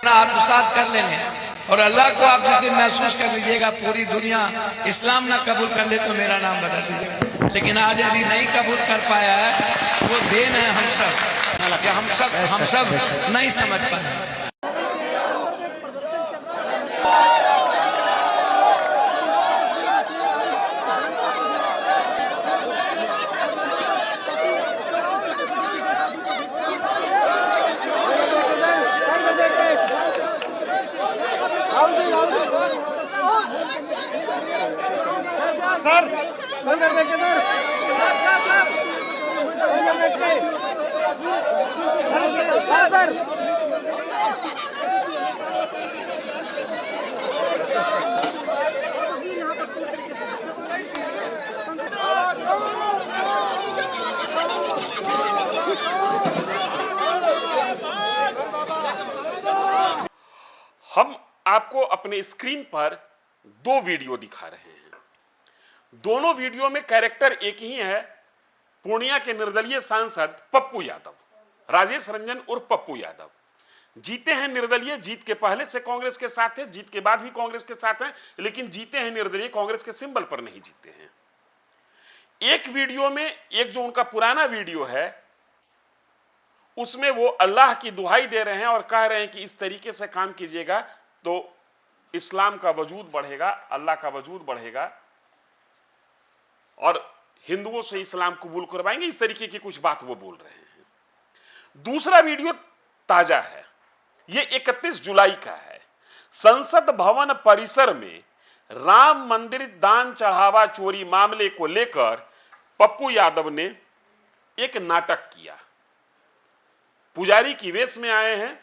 आत्मसात कर लेंगे और अल्लाह को आप जिस दिन महसूस कर लीजिएगा पूरी दुनिया इस्लाम ना कबूल कर ले तो मेरा नाम बदल दीजिएगा। लेकिन आज यदि नहीं कबूल कर पाया है वो देन है हम सब नहीं समझ पाए। सर कर देखिए सर हम आपको अपने स्क्रीन पर दो वीडियो दिखा रहे हैं। दोनों वीडियो में कैरेक्टर एक ही है, पूर्णिया के निर्दलीय सांसद पप्पू यादव, राजेश रंजन उर्फ पप्पू यादव। जीते हैं निर्दलीय, जीत के पहले से कांग्रेस के साथ है, जीत के बाद भी कांग्रेस के साथ है, लेकिन जीते हैं निर्दलीय, कांग्रेस के सिंबल पर नहीं जीते हैं। एक वीडियो में, एक जो उनका पुराना वीडियो है, उसमें वो अल्लाह की दुहाई दे रहे हैं और कह रहे हैं कि इस तरीके से काम कीजिएगा तो इस्लाम का वजूद बढ़ेगा, अल्लाह का वजूद बढ़ेगा और हिंदुओं से इस्लाम कबूल करवाएंगे। इस तरीके की कुछ बात वो बोल रहे हैं। दूसरा वीडियो ताजा है, ये 31 जुलाई का है। संसद भवन परिसर में राम मंदिर दान चढ़ावा चोरी मामले को लेकर पप्पू यादव ने एक नाटक किया। पुजारी की वेश में आए हैं,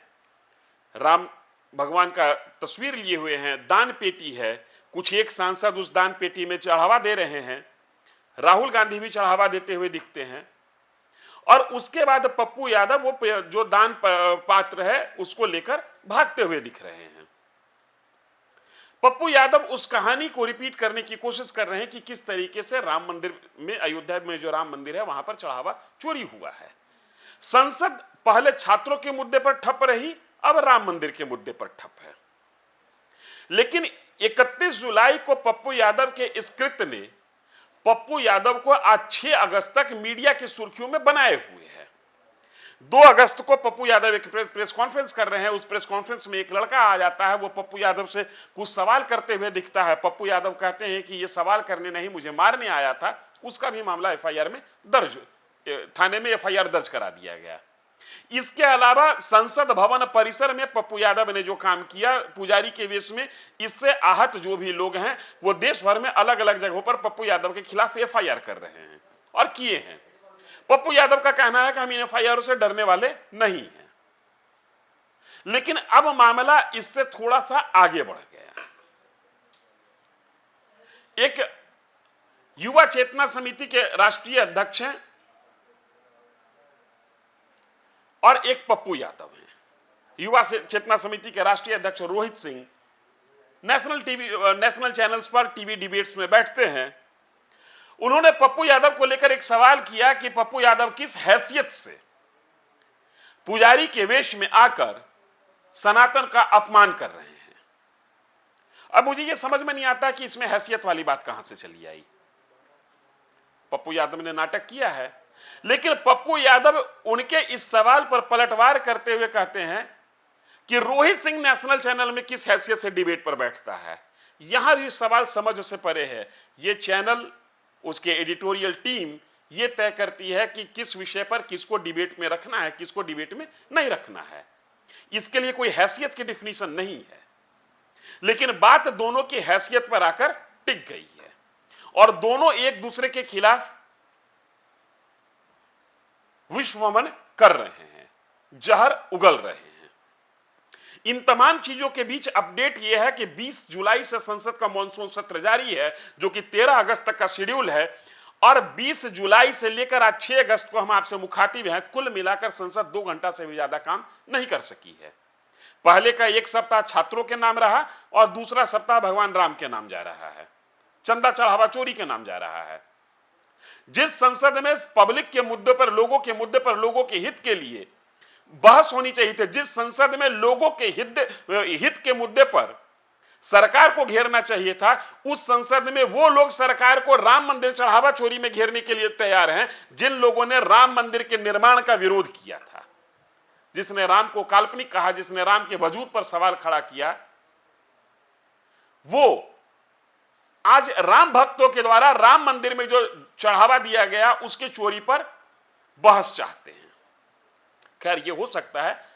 राम भगवान का तस्वीर लिए हुए हैं, दान पेटी है, कुछ एक सांसद उस दान पेटी में चढ़ावा दे रहे हैं, राहुल गांधी भी चढ़ावा देते हुए दिखते हैं और उसके बाद पप्पू यादव वो जो दान पात्र है उसको लेकर भागते हुए दिख रहे हैं। पप्पू यादव उस कहानी को रिपीट करने की कोशिश कर रहे हैं कि किस तरीके से राम मंदिर में, अयोध्या में जो राम मंदिर है वहां पर चढ़ावा चोरी हुआ है। संसद पहले छात्रों के मुद्दे पर ठप रही, अब राम मंदिर के मुद्दे पर ठप है। लेकिन 31 जुलाई को पप्पू यादव के इस कृत्य ने पप्पू यादव को आज 6 अगस्त तक मीडिया की सुर्खियों में बनाए हुए है। 2 अगस्त को पप्पू यादव एक प्रेस कॉन्फ्रेंस कर रहे हैं। उस प्रेस कॉन्फ्रेंस में एक लड़का आ जाता है, वो पप्पू यादव से कुछ सवाल करते हुए दिखता है। पप्पू यादव कहते हैं कि ये सवाल करने नहीं, मुझे मारने आया था। उसका भी मामला एफआईआर में दर्ज, थाने में एफआईआर दर्ज करा दिया गया। इसके अलावा संसद भवन परिसर में पप्पू यादव ने जो काम किया पुजारी के वेश में, इससे आहत जो भी लोग हैं वो देश भर में अलग अलग जगहों पर पप्पू यादव के खिलाफ एफआईआर कर रहे हैं और किए हैं। पप्पू यादव का कहना है कि हम इन एफआईआर से डरने वाले नहीं हैं। लेकिन अब मामला इससे थोड़ा सा आगे बढ़ गया। एक युवा चेतना समिति के राष्ट्रीय अध्यक्ष हैं और एक पप्पू यादव हैं। युवा चेतना समिति के राष्ट्रीय अध्यक्ष रोहित सिंह नेशनल चैनल्स पर टीवी डिबेट्स में बैठते हैं। उन्होंने पप्पू यादव को लेकर एक सवाल किया कि पप्पू यादव किस हैसियत से पुजारी के वेश में आकर सनातन का अपमान कर रहे हैं। अब मुझे यह समझ में नहीं आता कि इसमें हैसियत वाली बात कहां से चली आई। पप्पू यादव ने नाटक किया है, लेकिन पप्पू यादव उनके इस सवाल पर पलटवार करते हुए कहते हैं कि रोहित सिंह नेशनल चैनल में किस हैसियत से डिबेट पर बैठता है। यहां भी सवाल समझ से परे है। यह चैनल, उसके एडिटोरियल टीम यह तय करती है कि किस विषय पर किसको डिबेट में रखना है, किसको डिबेट में नहीं रखना है। इसके लिए कोई हैसियत की डिफिनीशन नहीं है। लेकिन बात दोनों की हैसियत पर आकर टिक गई है और दोनों एक दूसरे के खिलाफ विश्वमन कर रहे हैं, जहर उगल रहे हैं। इन तमाम चीजों के बीच अपडेट यह है कि 20 जुलाई से संसद का मॉनसून सत्र जारी है, जो कि 13 अगस्त तक का शेड्यूल है और 20 जुलाई से लेकर आज 6 अगस्त को हम आपसे मुखातिब हैं। कुल मिलाकर संसद 2 घंटा से भी ज्यादा काम नहीं कर सकी है। पहले का एक सप्ताह छात्रों के नाम रहा और दूसरा सप्ताह भगवान राम के नाम जा रहा है, चंदा चढ़ावा चोरी के नाम जा रहा है। जिस संसद में पब्लिक के मुद्दे पर, लोगों के मुद्दे पर, लोगों के हित के लिए बहस होनी चाहिए थी। जिस संसद में लोगों के हित के मुद्दे पर सरकार को घेरना चाहिए था, उस संसद में वो लोग सरकार को राम मंदिर चढ़ावा चोरी में घेरने के लिए तैयार हैं जिन लोगों ने राम मंदिर के निर्माण का विरोध किया था, जिसने राम को काल्पनिक कहा, जिसने राम के वजूद पर सवाल खड़ा किया। वो आज राम भक्तों के द्वारा राम मंदिर में जो चढ़ावा दिया गया उसके चोरी पर बहस चाहते हैं। खैर, ये हो सकता है,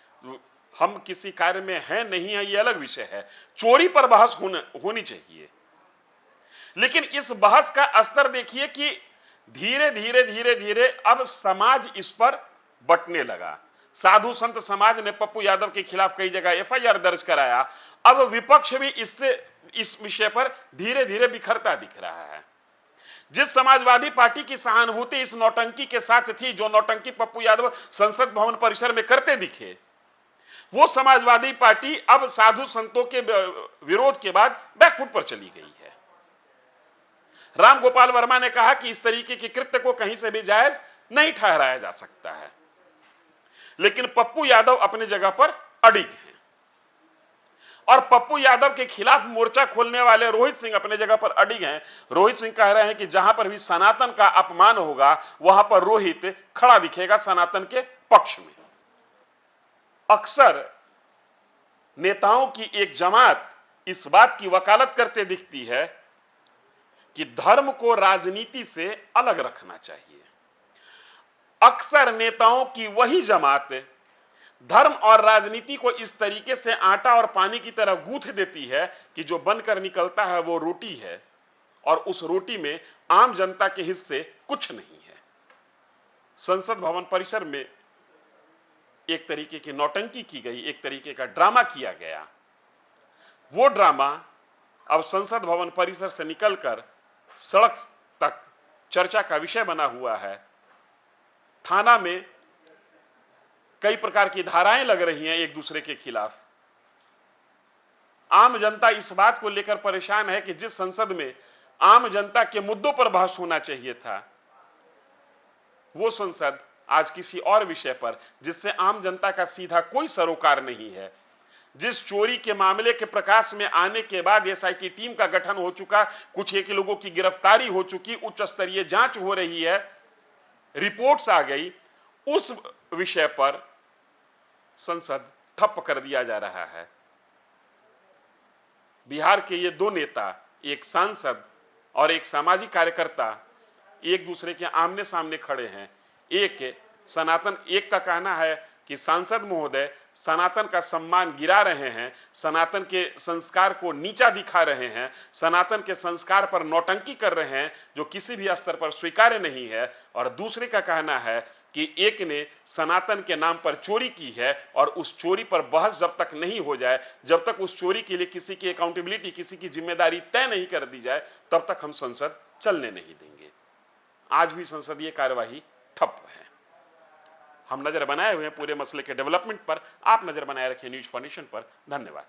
हम किसी कार्य में हैं नहीं है, ये अलग विषय है। चोरी पर बहस होनी चाहिए, लेकिन इस बहस का स्तर देखिए कि धीरे धीरे धीरे धीरे अब समाज इस पर बंटने लगा। साधु संत समाज ने पप्पू यादव के खिलाफ कई जगह एफआईआर दर्ज कराया। अब विपक्ष भी इस विषय पर धीरे धीरे बिखरता दिख रहा है। जिस समाजवादी पार्टी की सहानुभूति इस नौटंकी के साथ थी, जो नौटंकी पप्पू यादव संसद भवन परिसर में करते दिखे, वो समाजवादी पार्टी अब साधु संतों के विरोध के बाद बैकफुट पर चली गई है। राम गोपाल वर्मा ने कहा कि इस तरीके के कृत्य को कहीं से भी जायज नहीं ठहराया जा सकता है, लेकिन पप्पू यादव अपनी जगह पर अडिग हैं और पप्पू यादव के खिलाफ मोर्चा खोलने वाले रोहित सिंह अपने जगह पर अडिग हैं। रोहित सिंह कह रहे हैं कि जहां पर भी सनातन का अपमान होगा वहां पर रोहित खड़ा दिखेगा सनातन के पक्ष में। अक्सर नेताओं की एक जमात इस बात की वकालत करते दिखती है कि धर्म को राजनीति से अलग रखना चाहिए। अक्सर नेताओं की वही जमात धर्म और राजनीति को इस तरीके से आटा और पानी की तरह गूंथ देती है कि जो बनकर निकलता है वो रोटी है और उस रोटी में आम जनता के हिस्से कुछ नहीं है। संसद भवन परिसर में एक तरीके की नौटंकी की गई, एक तरीके का ड्रामा किया गया। वो ड्रामा अब संसद भवन परिसर से निकलकर सड़क तक चर्चा का विषय बना हुआ है। थाना में कई प्रकार की धाराएं लग रही हैं एक दूसरे के खिलाफ। आम जनता इस बात को लेकर परेशान है कि जिस संसद में आम जनता के मुद्दों पर बहस होना चाहिए था, वो संसद आज किसी और विषय पर, जिससे आम जनता का सीधा कोई सरोकार नहीं है, जिस चोरी के मामले के प्रकाश में आने के बाद एसआईटी टीम का गठन हो चुका, कुछ एक लोगों की गिरफ्तारी हो चुकी, उच्च स्तरीय जांच हो रही है, रिपोर्ट्स आ गई, उस विषय पर संसद ठप कर दिया जा रहा है। बिहार के ये दो नेता, एक सांसद और एक सामाजिक कार्यकर्ता, एक दूसरे के आमने सामने खड़े हैं। एक का कहना है कि सांसद महोदय सनातन का सम्मान गिरा रहे हैं, सनातन के संस्कार को नीचा दिखा रहे हैं, सनातन के संस्कार पर नौटंकी कर रहे हैं जो किसी भी स्तर पर स्वीकार्य नहीं है। और दूसरे का कहना है कि एक ने सनातन के नाम पर चोरी की है और उस चोरी पर बहस जब तक नहीं हो जाए, जब तक उस चोरी के लिए किसी की अकाउंटेबिलिटी, किसी की जिम्मेदारी तय नहीं कर दी जाए, तब तक हम संसद चलने नहीं देंगे। आज भी संसदीय कार्यवाही ठप है। हम नजर बनाए हुए हैं पूरे मसले के डेवलपमेंट पर। आप नजर बनाए रखें न्यूज फॉर नेशन पर। धन्यवाद।